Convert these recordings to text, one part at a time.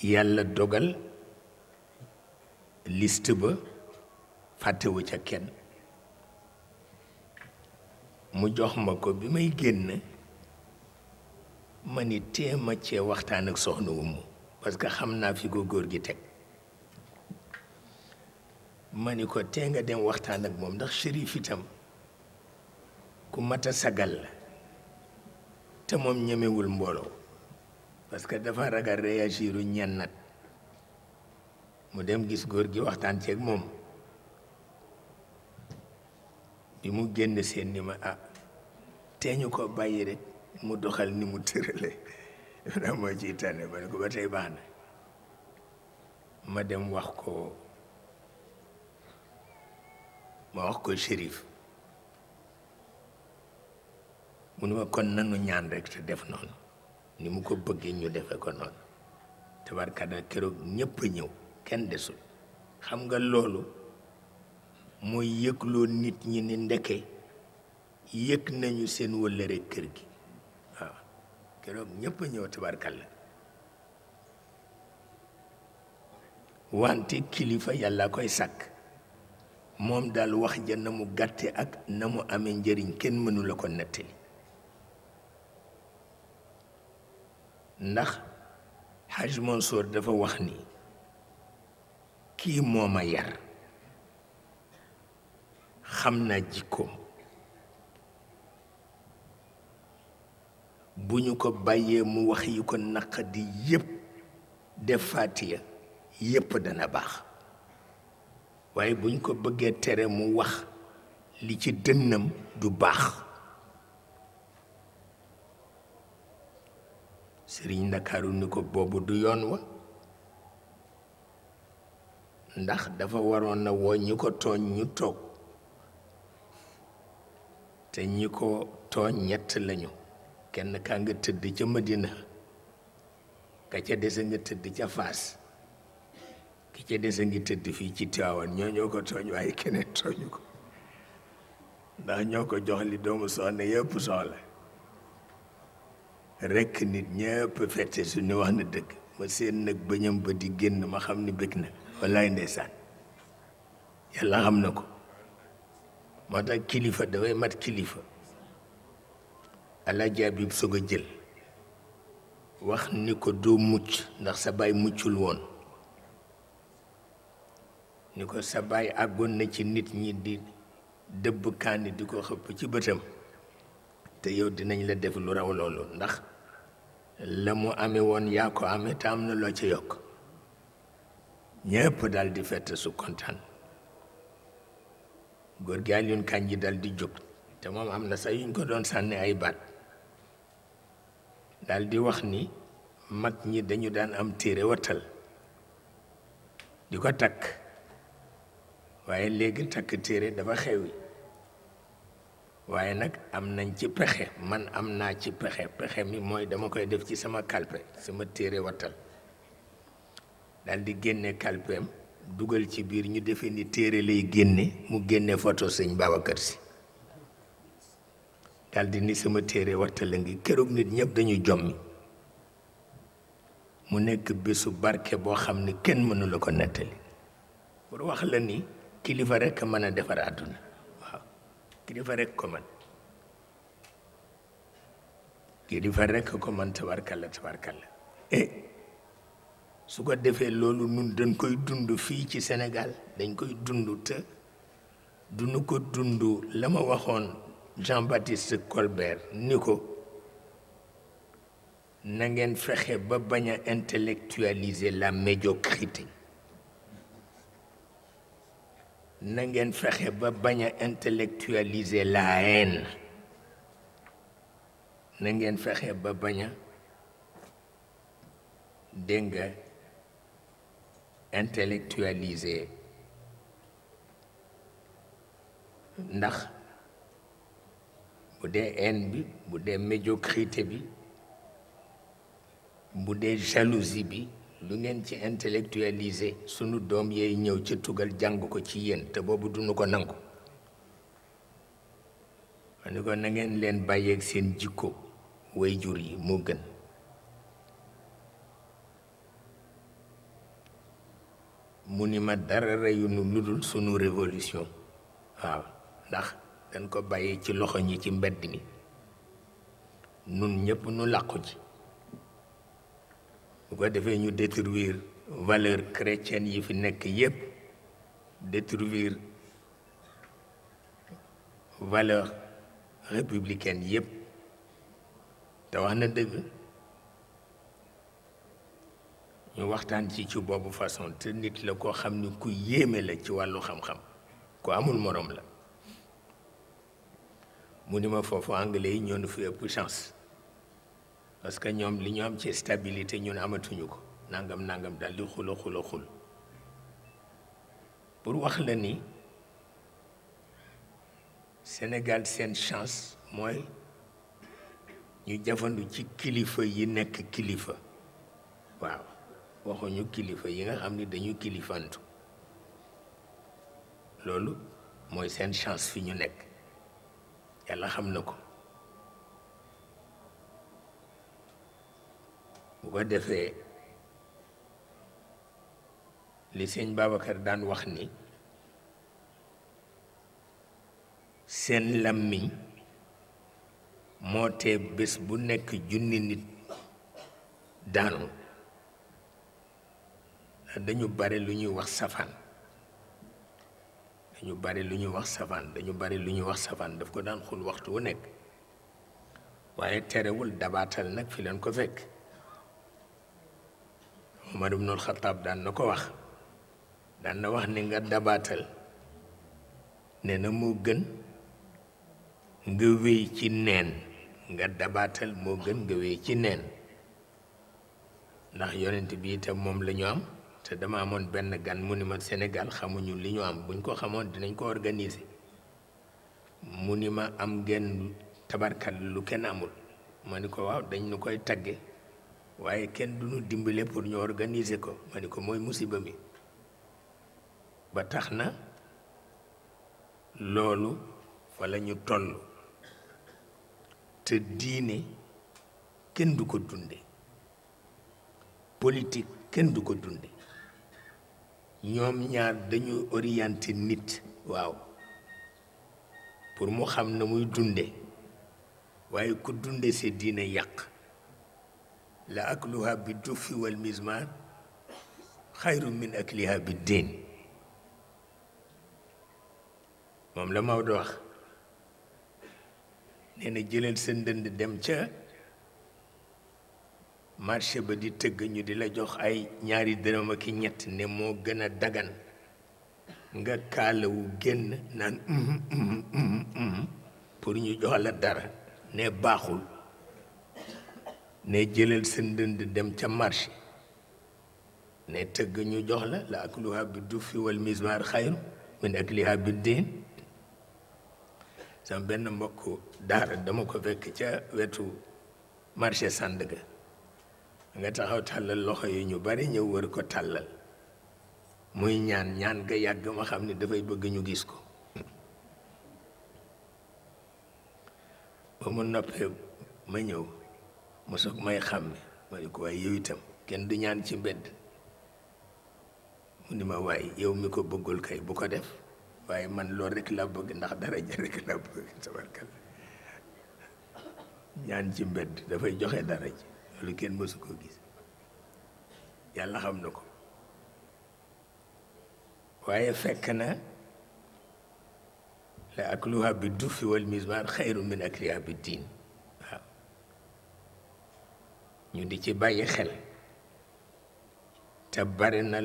yàlla dogal liste ba fàttewu ca kenn mu jox ma ko bi may génn ma ni téema cee waxtaan ak soxna Umu parce que xam naa fi ko góor gi teg ma ni ko tee nga dem waxtaan ak moom ndax shérif itam ku mat a sagal la te moom ñemewul mbooloo parce que dafa ragal réagiru ñennat mu dem gis góor gi waxtaan ceeg moom bi mu génn seen ni ma ah tee ñu ko bàyyi rek mu doxal ni mu tërale daa moo ciy tànne ma ne ko ba tey baax na ma dem wax ko shérif mu ne ma kon nanu ñaan rek te def noonu ni mu ko bëggee ñu defe ko noonu tabarkalla keroog ñépp a ñëw kenn desul xam nga loolu mooy yëgloo nit ñi ni ndeke yëg nañu seen wëllëre kër gi waaw keroog ñépp a ñëw tabarkalla wante kilifa yàlla koy sàkk moom daal wax ja na mu gàtte ak na mu amee njëriñ kenn mënu la ko nettali ndax Haj Mansour dafa wax ni kii moo ma yar xam naa jikkoom bu ñu ko bàyyee mu wax yi ko naqadi yépp def faatiya yépp dana baax waaye buñ ko bëggee tere mu wax li ci dënnam du baax Serigne Ndakaaru ni ko boobu du yoon wa ndax dafa waroon na woo ñi ko tooñ ñu toog te ñi ko tooñ ñett lañu kenn kaa nga tëdd ca Madina ka ca des a nga tëdd ca Faas ki ca des a ngi tëdd fii ci Tiwaawan ñoo ko tooñ waaye keneen tooñu ko ndax ñoo ko jox li doomu soxna yëpp soxla rekk nit ñëpp fette su ni wax na dëgg ma seen nag bëñam ba di génn ma xam ni bëgg na wallaay ndeysaan yàlla xam na ko moo tax kilifa dafay mat kilifa Alaaji Abib soog a jël wax ni ko doo mucc ndax sa baay muccul woon ni ko sa baay àggoon na ci nit ñi di dëbb kaani di ko xëpp ci bëtam te yow dinañ la def lu raw loolu ndax la mu amee woon yaa ko amee te am na loo ci yokk ñépp dal di fett su kontaan góor gi Alioune Kandji dal di jóg te moom am na sax yuñ ko doon sànni ay baat dal di wax ni mag ñi dañu daan am téere wattal di ko takk waaye léegi takk téere dafa xewi waaye nag am nañ ci pexe man am naa ci pexe mi mooy dama koy def ci sama kalpe sama téere wattal dal di génne kalpeem dugal ci biir ñu defee ni téere lay génne mu génne photo sëñ Babacar Si dal di ni sama téere wattal la ngi keroog nit ñëpp dañuy jommi mu nekk bésu barke boo xam ne kenn mënu la ko nettali pour wax la ni kilifa rekk mën a defar àdduna waaw kilifa rekk ko man kilifa rekk ko man tabarkalla su ko defee loolu nun dañ koy dund fii ci Sénégal dañ koy dund te duñu ko dund la ma waxoon Jean-Baptiste Colbert ni ko na ngeen fexe ba bañ a intellectualiser la médiocrité na ngeen fexe ba bañ a intellectualiser la haine na ngeen fexe ba bañ a dégg nga intellectualiser ndax bu dee haine bi bu dee médiocrité bi bu dee jalousie bi lu ngeen ci intellectualiser sunu doom yeey ñëw ci tugal jàng ko ci yéen te boobu duñu ko nangu ma ni ko na ngeen leen bàyyeeg seen jikko way jur yi moo gën mu ni ma dara reyu nu ludul sunu révolution waaw ndax dañ ko bàyyi ci loxo ñi ci mbedd mi nun ñëpp nu làqu ci bu ko defee ñu détruire valeur chrétienne yi fi nekk yépp détruire valeur républicaine yépp te wax na dëgg ñu waxtaan ci boobu façon te nit la koo xam ni ku yéeme la ci wàllu xam-xam ku amul morom la mu ni ma foofu anglais yi ñoo nu fi ëpp chance parce que ñoom li ñu am ci stabilité ñun amatuñu ko nangam daal di xula xul pour wax la ni Sénégal seen chance mooy ñu jafandu ci kilifa yi nekk kilifa waaw waxuñu kilifa yi nga xam ni dañu kilifantu loolu mooy seen chance fi ñu nekk yàlla xam na ko bu ko defee li sëñ Babacar daan wax ni seen làmmiñ moo tee bés bu nekk junni nit daanu dañu bare lu ñuy wax safaan dañu bare lu ñuy wax safaan daf ko daan xul waxtu wu nekk waaye terewul dabaatal nag fi leen ko fekk Omar ibnul Xataab daan na ko wax daan na wax ni nga dabaatal nee na moo gën nga wéy ci neen nga dabaatal moo gën nga wéy ci neen ndax yonent bi itam moom la ñu am te dama amoon benn gan mu ni ma Sénégal xamuñu li ñu am buñ ko xamoon dinañ ko organiser mu ni ma am ngeen tabarkal lu kenn amul ma ni ko waaw dañ nu koy tagge waaye kenn du ñu dimbale pour ñu organiser ko ma ni ko mooy musiba mi ba tax na loolu fa la ñu toll te diine kenn du ko dunde politique kenn du ko dunde ñoom ñaar dañu orienté nit waaw pour mu xam na muy dunde waaye ku dunde sa diine yàq la akluha bi duffi wal mizmar xayru min akliha bi diin moom la Maodo wax nee na jëlal sa ndënd dem ca marché ba di tëgg ñu di la jox ay ñaari dërëm ak ñett ne moo gën a dagan nga kaalawu génn naan pour ñu jox la dara ne baaxul ne jëlal sa ndënd dem ca marché ne tëgg ñu jox la akluha bi duffi wal mizmar xayru min akliha bi diin sama benn mbokk daara dama ko fekk ca wetu marché Sandaga nga taxaw tàllal loxo yi ñu bari ñëw wër ko tàllal muy ñaan nga yàgg ma xam ne dafay bëgg ñu gis ko ba mu noppee ma ñëw mu soog may xàmme ma ni ko waaye yow itam kenn du ñaan ci mbedd mu ni ma waaye yow mi ko bëggul kay bu ko def waaye man loolu rek laa bëgg ndax daraja rek laa bëgg tabarkal ñaan ci mbedd dafay joxe daraja loolu kenn mësu ko gis yàlla xam na ko waaye fekk na la akluha bi duffi wal mizmar xayru min akliha bi diin waaw ñu di ci bàyyi xel te bari na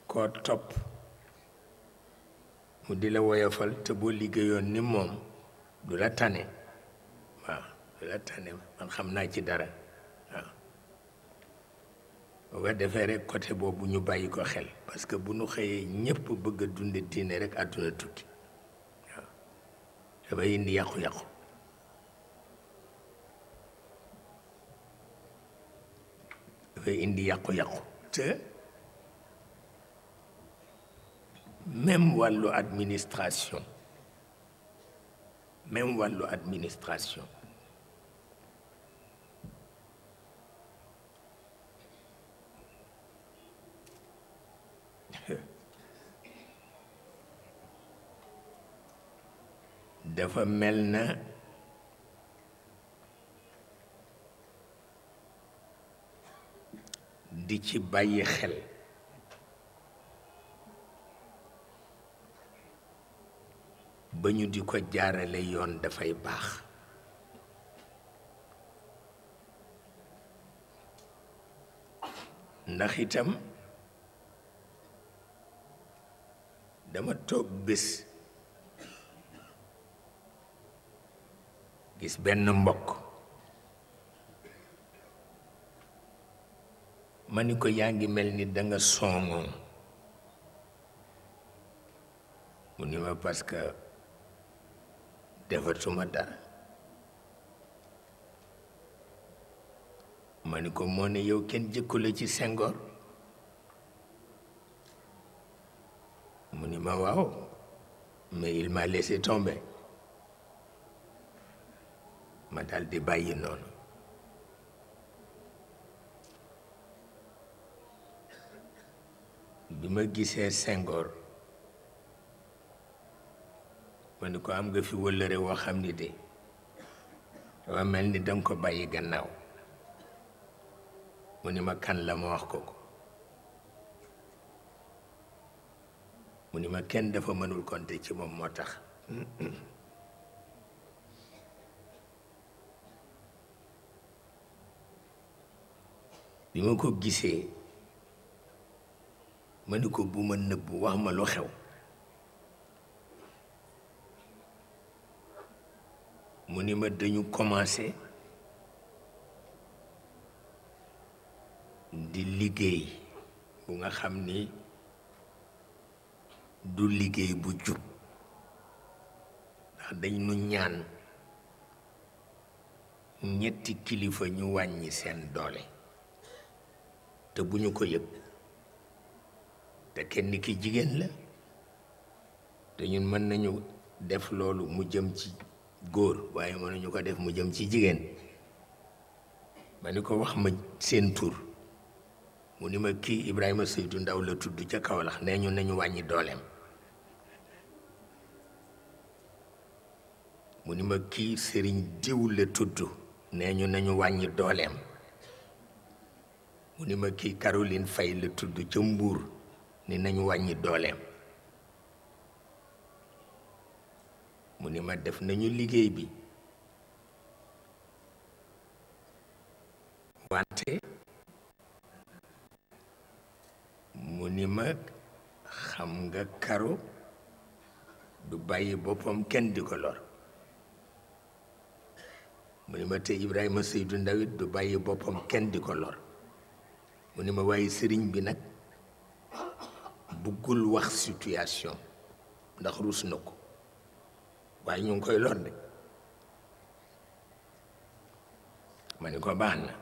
koo topp mu di la woyofal te boo liggéeyoon ni moom du la tane waaw du la tane man xam naa ci dara waaw boo ko defee rek côté boobu ñu bàyyi ko xel parce que bu nu xëyee ñépp bëgg a dunde diine rek àdduna tukki waaw dafay indi yàqu-yàqu dafay indi yàqu-yàqu te même wàllu administration dafa mel na di ci bàyyi xel ba ñu di ko jaarale yoon dafay baax ndax itam dama toog bés gis benn mbokk ma ni ko yaa ngi mel ni danga songoon mu ni ma parce que defatuma dara ma ni ko moo ne yow kenn jëkku la ci Senghor mu ni ma waaw mais il m'a laissé tomber ma dal di bàyyi noonu bi ma gisee Senghor ma ni ko am nga fi wëllëre woo xam ni de dafa mel ni danga ko bàyyi gannaaw mu ni ma kan la ma wax ko ko mu ni ma kenn dafa mënul compter ci moom moo tax bi ma ko gisee ma ni ko bu ma nëbbu wax ma lu xew mu ni ma dañu commencé di liggéey bu nga xam ni du liggéey bu jub ndax dañ nu ñaan ñetti kilifa ñu wàññi seen doole te bu ñu ko yëg te kenn ki jigéen la te ñun mën nañu def loolu mu jëm ci góor waaye mënuñu ko def mu jëm ci jigéen ma ni ko wax ma seen tur mu ni ma kii Ibrahima Seydou Ndaw la tudd ca Kaolack nee ñu nañu wàññi dooleem mu ni ma kii Serigne diw la tudd nee ñu nañu wàññi dooleem mu ni ma kii Caroline Faye la tudd ca Mbuur ni nañu wàññi dooleem mu ni ma def nañu liggéey bi wante mu ni ma xam nga Karo du bàyyi boppam kenn di ko lor mu ni ma te Ibrahima Seydou Ndaw it du bàyyi boppam kenn di ko lor mu ni ma waaye sëriñ bi nag buggul wax situation ndax ruus na ko waaye ñu ngi koy lor de ma ni ko baax na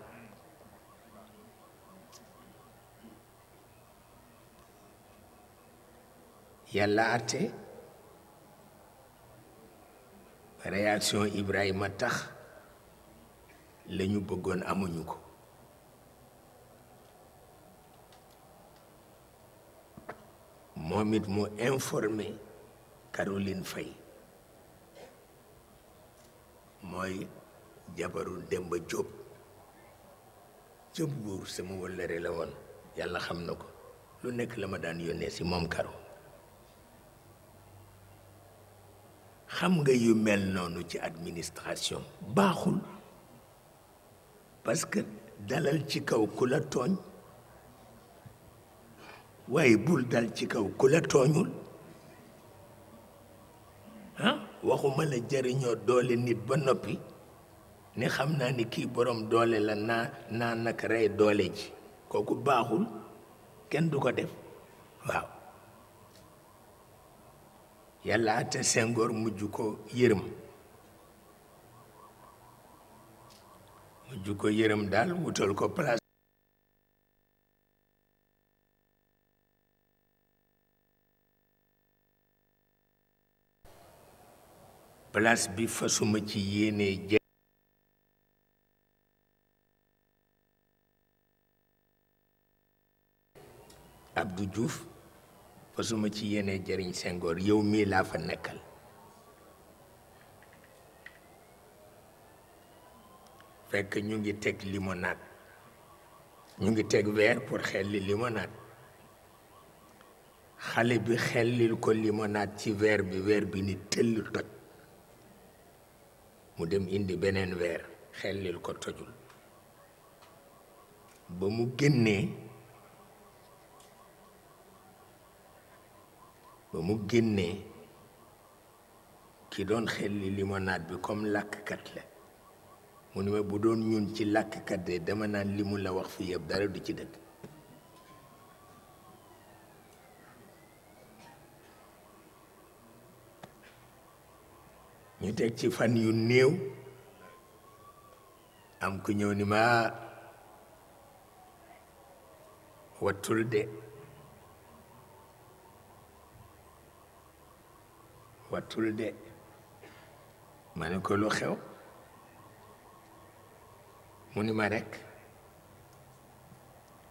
yàlla àtte réaction Ibrahima tax la ñu bëggoon amuñu ko moom it mu informé Caroline Faye mooy jabaru Demba Jóob Jóob buur sama wëllëre la woon yàlla xam na ko lu nekk la ma daan yónnee si moom Karo xam nga yu mel noonu ci administration baaxul parce que dalal ci kaw ku la tooñ waaye bul dal ci kaw ku la tooñul waxuma la jëriñoo doole nit ba noppi ne xam naa ni kii borom doole la naa nag rey doole ji kooku baaxul kenn du ko def waaw yàlla ate Senghor mujj ko yërëm daal wutal ko place bi fasuma ci yéene Abdou Diouf fasuma ci yéene jëriñ Senghor yow mii laa fa nekkal fekk ñu ngi teg limonade ñu ngi teg verre pour xelli limonade xale bi xellil ko limonade ci verre bi ni tëll toj mu dem indi beneen verre xellil ko tojul ba mu génnee ki doon xelli limonade bi comme làkkat la mu ni ma bu doon ñun ci làkkat de dama naan li mu la wax fii yëpp dara du ci dëgg ñu teg ci fan yu néew am ku ñëw ni ma wattul de ma ne ko lu xew mu ni ma rekk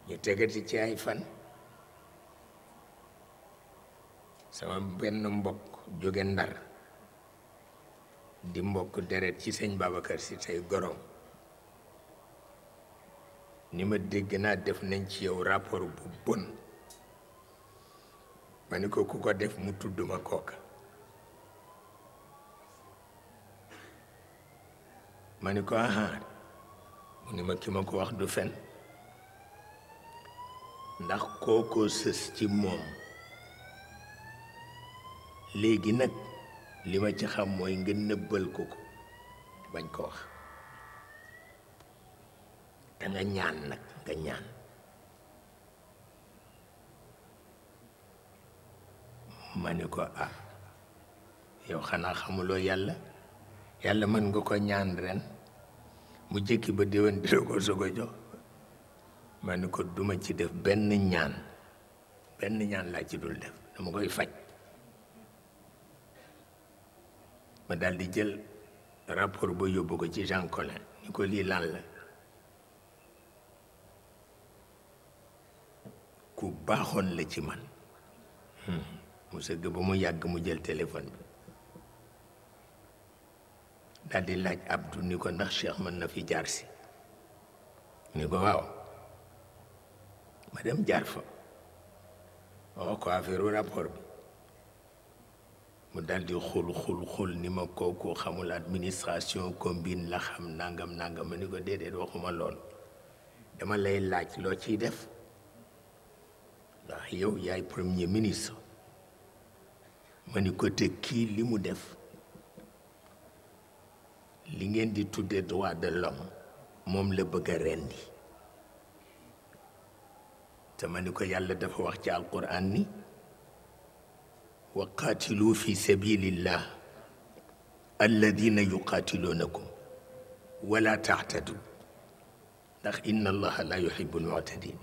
ñu tegati ci ay fan sama benn mbokk jóge Ndar di mbokk deret ci sëñ Babacar Si tey gorom ni ma dégg naa def nañ ci yow rapport bu bon ma ni ko ku ko def mu tudd ma kooka ma ni ko aha mu ni ma ki ma ko wax du fen ndax kookoo sës ci moom léegi nag li ma ci xam mooy nga nëbbal ko bañ ko wax te nga ñaan nag nga ñaan ma ni ko ah yow xanaa xamuloo yàlla mën nga ko ñaan ren mu jëkki ba déwén di la ko soog a jox ma ni ko duma ci def benn ñaan laa ci dul def dama koy faj ma daldi jël rapport ba yóbbu ko ci Jean Collin ni ko lii lan la ku baaxoon la ci man mu sëgg ba mu yàgg mu jël téléphone bi daldi laaj Abdou ni ko ndax Cheikh mën na fi jaar si ni ko waaw ma dem jaar fa wax ko affaire rapport bi mu daldi xul ni ma kooku xamul administration combine la xam nangam ma ni ko déedéet waxuma loolu dama lay laaj loo ciy def ndax yow yaay premier ministre ma ni ko te kii li mu def li ngeen di tudde droit de l'homme moom la bëgg a rendi te ma ni ko yàlla dafa wax ci alquran ni wa qaatilu fi sabilillah alladina yuqaatiluunakum wala taxtadu ndax inna allaha la yuhibu almu'tadin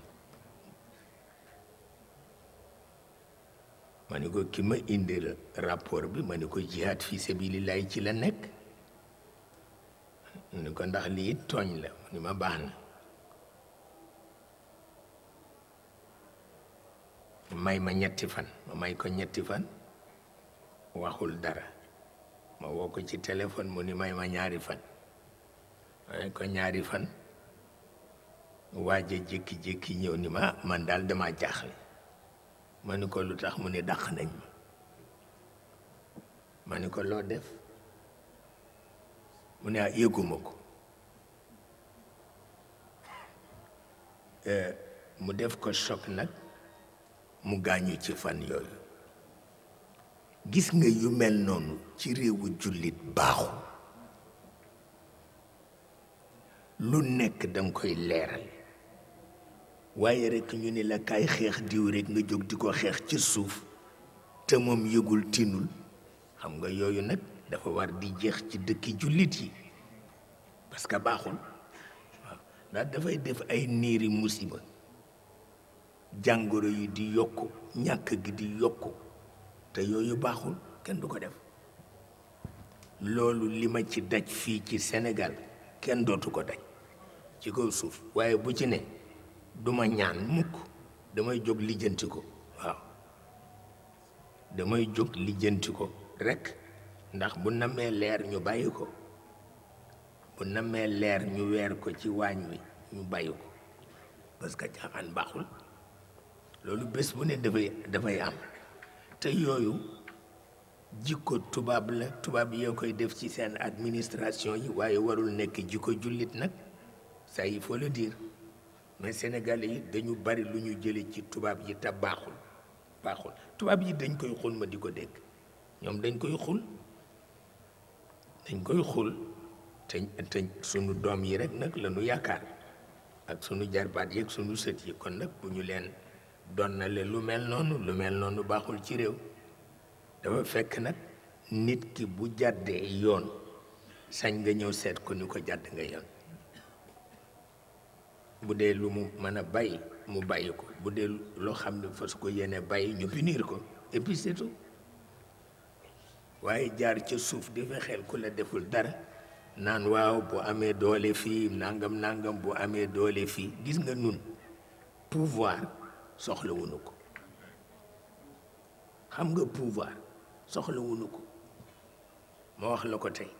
ma ni ko ki ma indi rapport bi ma ni ko jihaad fi sabilillah ci la nekk ni ko ndax lii tooñ la mu ni ma baax na may ma ñetti fan ma may ko ñetti fan waxul dara ma woo ko ci téléphone mu ni may ma ñaari fan may ko ñaari fan waaja jékki-jékki ñëw ni ma man daal dama jaaxle ma ni ko lu tax mu ni dàq nañ ma ni ko loo def mu ne yëguma ko mu def ko choc nag mu gaañu ci fan yooyu gis nga yu mel noonu ci réewu jullit baaxu lu nekk danga koy leeral waaye rekk ñu ni la kaay xeex diw rekk nga jóg di ko xeex ci suuf te moom yëgul tinul xam nga yooyu nag dafa war di jeex ci dëkki jullit yi parce que baaxul waaw ndax dafay def ay niiri musiba jàngoro yi di yokku ñàkk gi di yokku te yooyu baaxul kenn du ko def loolu li ma ci daj fii ci Sénégal kenn dootu ko daj ci kaw suuf waaye bu ci ne duma ñaan mukk damay jóg lijjanti ko waaw damay jóg lijjanti ko rekk ndax bu namee leer ñu bàyyi ko bu namee leer ñu weer ko ci waañ wi ñu bàyyi ko parce que caaxaan baaxul loolu bés bu ne dafay am te yooyu jikko tubaab la tubaab yoo koy def ci seen administration yi waaye warul nekk jikko jullit nag ça il faut le dire mais Sénégalais yi dañu bari lu ñu jële ci tubaab yi te baaxul tubaab yi dañ koy xul ma di ko dégg ñoom dañ koy xul te sunu doom yi rek nag la ñu yaakaar ak sunu jarbaat yi ak sunu sët yi kon nag bu ñu leen donnale lu mel noonu baaxul ci réew dafa fekk nag nit ki bu jàddee yoon sañ nga ñëw seet ko ni ko jàdd nga yoon bu dee lu mu mën a bàyyi mu bàyyi ko bu dee loo xam ne fas ko yéene bàyyi ñu punir ko et puis c'est tout waaye jaar ca suuf di fexeel ku la deful dara naan waaw bu amee doole fii nangam bu amee doole fii gis nga nun pouvoir soxlawuñu ko xam nga pouvoir soxlawuñu ko ma wax la ko tey